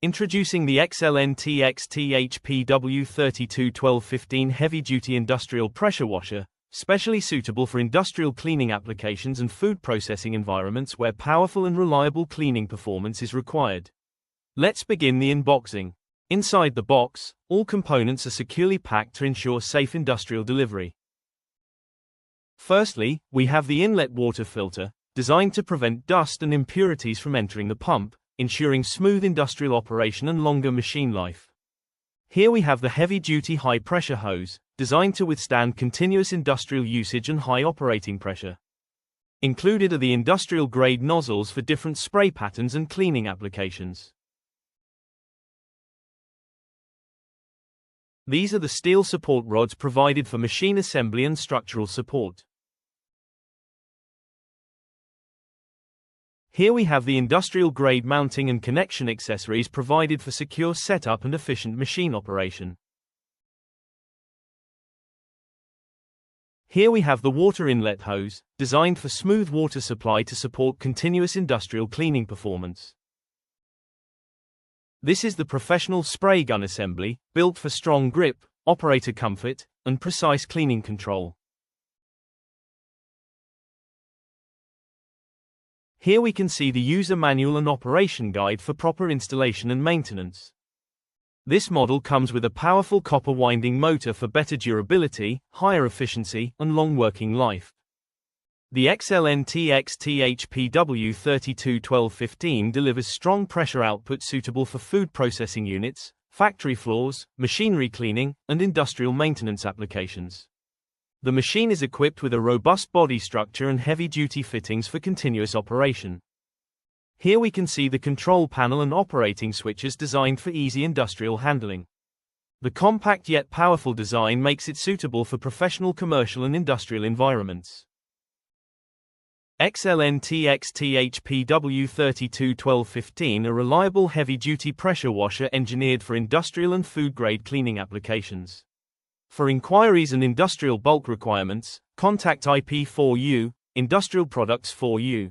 Introducing the XTHPW 321215 heavy-duty industrial pressure washer, specially suitable for industrial cleaning applications and food processing environments where powerful and reliable cleaning performance is required. Let's begin the unboxing. Inside the box, all components are securely packed to ensure safe industrial delivery. Firstly, we have the inlet water filter, designed to prevent dust and impurities from entering the pump, ensuring smooth industrial operation and longer machine life. Here we have the heavy-duty high-pressure hose, designed to withstand continuous industrial usage and high operating pressure. Included are the industrial-grade nozzles for different spray patterns and cleaning applications. These are the steel support rods provided for machine assembly and structural support. Here we have the industrial-grade mounting and connection accessories provided for secure setup and efficient machine operation. Here we have the water inlet hose, designed for smooth water supply to support continuous industrial cleaning performance. This is the professional spray gun assembly, built for strong grip, operator comfort, and precise cleaning control. Here we can see the user manual and operation guide for proper installation and maintenance. This model comes with a powerful copper winding motor for better durability, higher efficiency, and long working life. The XTHPW 321215 delivers strong pressure output suitable for food processing units, factory floors, machinery cleaning, and industrial maintenance applications. The machine is equipped with a robust body structure and heavy-duty fittings for continuous operation. Here we can see the control panel and operating switches designed for easy industrial handling. The compact yet powerful design makes it suitable for professional, commercial, and industrial environments. XTHPW 321215, a reliable heavy-duty pressure washer engineered for industrial and food-grade cleaning applications. For inquiries and industrial bulk requirements, contact IP4U, Industrial Products 4U.